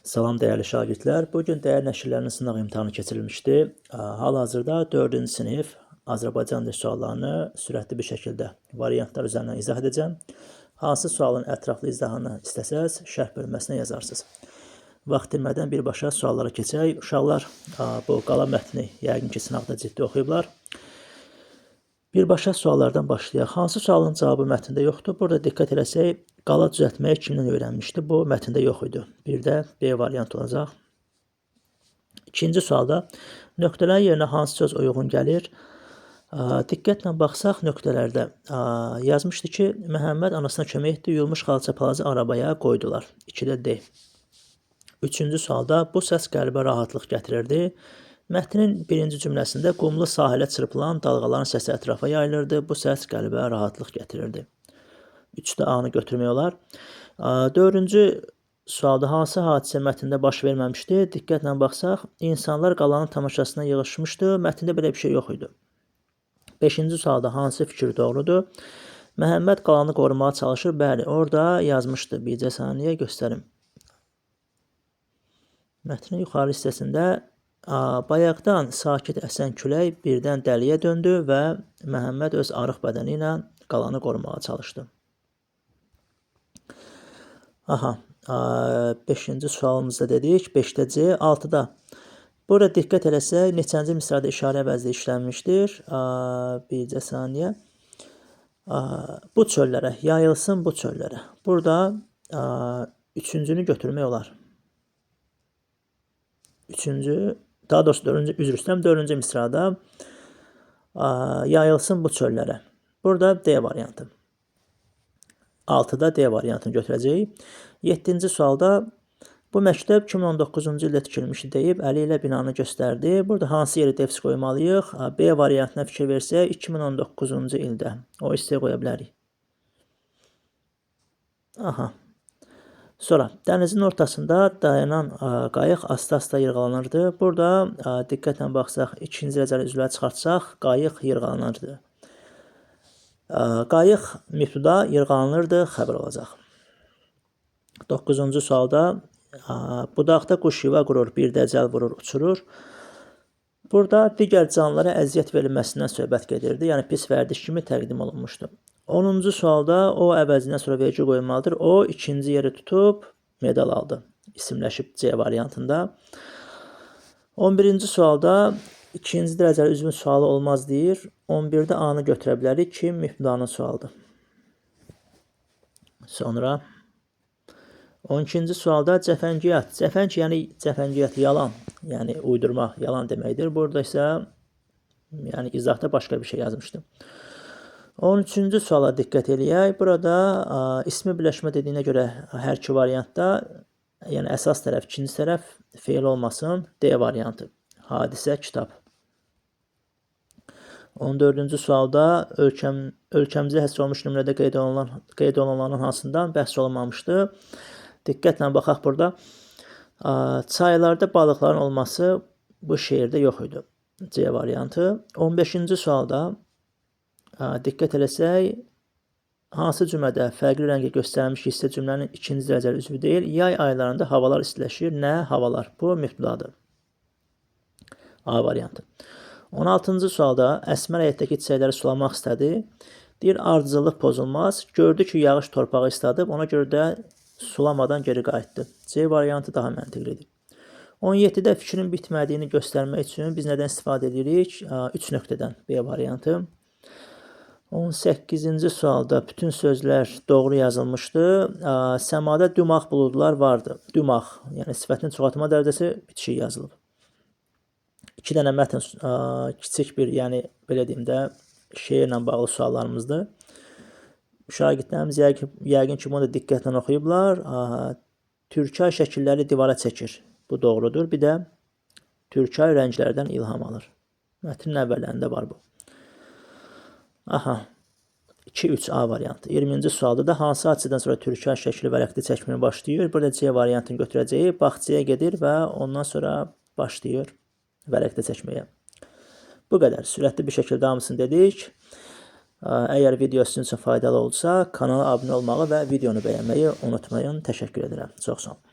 Salam dəyərli şagirdlər. Bugün dəyər nəşrlərinin sınaq imtahanı keçirilmişdi. Hal-hazırda 4-cü sinif Azərbaycan dili suallarını sürətli bir şəkildə variantlar üzərindən izah edəcəm. Hansı sualın ətraflı izahını istəsəz, şərh bölməsinə yazarsınız. Vaxt itirmədən birbaşa suallara keçək. Uşaqlar bu qala mətni yəqin ki, sınavda ciddi oxuyublar. Birbaşa suallardan başlayaq. Hansı sualın cavabı mətndə yoxdur? Burada diqqət eləsək, qala düzəltməyi kimdən öyrənmişdi? Bu mətndə yox idi. Bir də B variant olacaq. İkinci sualda nöqtələrin yerinə hansı söz uyğun gəlir? Diqqətlə baxsaq nöqtələrdə yazmışdı ki, Məhəmməd anasına kömək etdi, yuyulmuş xalça palazı arabaya qoydular. 2-də D. Üçüncü sualda bu səs qəlbə rahatlıq gətirirdi. Mətnin birinci cümləsində qumlu sahilə çırpılan dalğaların səsi ətrafa yayılırdı. Bu səs qəlbə rahatlıq gətirirdi. 3-də A-nı götürmək olar. 4-cü sualda hansı hadisə mətndə baş verməmişdi? Diqqətlə baxsaq, insanlar qalanın tamaşasına yığışmışdı. Mətndə belə bir şey yox idi. 5-ci sualda hansı fikir doğrudur? Məhəmməd qalanı qorumağa çalışır. Bəli, orada yazmışdı. Bircə saniyə göstərim. Mətnin yuxarı hissəsində bayaqdan sakit əsən külək birdən dəliyə döndü və Məhəmməd öz arıq bədəni ilə qalanı qorumağa çalışdı. 5-ci sualımızda dedik, 5-də C, 6-da. Burada diqqət eləsək, neçənci misrada işarə əvəzli işlənmişdir. Bircə saniyə. Bu çöllərə, yayılsın bu çöllərə. Burada üçüncünü götürmək olar. Daha doğrusu dördüncü misrada yayılsın bu çöllərə. Burada D variantı. 6-da D variantını götürəcəyik. 7-ci sualda bu məktəb 2019-cu ildə tikilmişdi deyib əli ilə binanı göstərdi. Burada hansı yeri defis qoymalıyıq? B variantına fikir versək 2019-cu ildə. O hissəyə qoya bilərik. Sonra dənizin ortasında dayanan qayıq asta-asta yırğalanırdı. Burada diqqətlə baxsaq, ikinci dərəcəli üzvləri çıxartsaq, qayıq yırğalanırdı. Qayıq mübtəda yırğalanırdı, xəbər olacaq. 9-cu sualda budaqda quş yuva qurur, bir dəcəl vurur, uçurur. Burada digər canlılara əziyyət verilməsindən söhbət gedirdi. Yəni pis vərdiş kimi təqdim olunmuşdu. 10-cu sualda o əvəzindən sonra vergi qoyulmalıdır. O ikinci yeri tutub medal aldı. İsimləşib C variantında. 11-ci sualda ikinci dərəcəli üzvün sualı olmaz deyir. 11-də A-nı götürə bilərik ki, mübtədanın sualıdır. Sonra 12-ci sualda cəfəngiyat. Cəfəngiyat yalan, yəni uydurma, yalan deməkdir. Burada isə yəni izahda başqa bir şey yazmışdı. 13-cü suala diqqət eləyək. Burada ismi birləşmə dediyinə görə hər iki variantda, yəni əsas tərəf, ikinci tərəf feil olmasın. D variantı. Hadisə, kitab. 14-cü sualda ölkəmizdə həsr olunmuş nümunədə qeyd olunanların hansından bəhs olunmamışdı. Diqqətlə baxaq burada. Çaylarda balıqların olması bu şeirdə yox idi. C variantı. 15-ci sualda diqqət eləsək, hansı cümlədə fərqli rəngə göstərilmiş hissə cümlənin ikinci dərəcəli üzvü deyil. Yay aylarında havalar istiləşir. Nə havalar? Bu mübtədadır. A variantı. 16-cı sualda Əsmər həyətdəki çiçəkləri sulamaq istədi. Deyir, ardıcıllıq pozulmaz. Gördü ki, yağış torpağı isladıb, ona görə də sulamadan geri qayıtdı. C variantı daha məntiqlidir. 17-də fikrin bitmədiyini göstərmək üçün biz nədən istifadə edirik? 3 nöqtədən. B variantı. 18-ci sualda bütün sözlər doğru yazılmışdı. Səmada dümaq buludlar vardı. Dümaq, yəni sifətin çoxaltma dərəcəsi bitişik yazılıb. 2 dənə mətn, kiçik bir, yəni belə deyim də, şeirlə bağlı suallarımızdır. Şagirdlərimiz yəqin ki, bunu da diqqətlə oxuyublar. Türkay şəkilləri divara çəkir. Bu doğrudur. Bir də Türkay rənglərdən ilham alır. Mətnin əvvəllərində var bu. 2-3 A variantı. 20-ci sualda da hansı hadisədən sonra Türkay şəkli vərəqdə çəkməyə başlayır? Burada C variantını götürəcəyik. Bağçaya gedir və ondan sonra başlayır vərəqdə çəkməyə. Bu qədər. Sürətli bir şəkildə hamısını dedik. Əgər video sizin üçün faydalı olsa, kanala abunə olmağı və videonu bəyənməyi unutmayın. Təşəkkür edirəm. Çox sağ olun.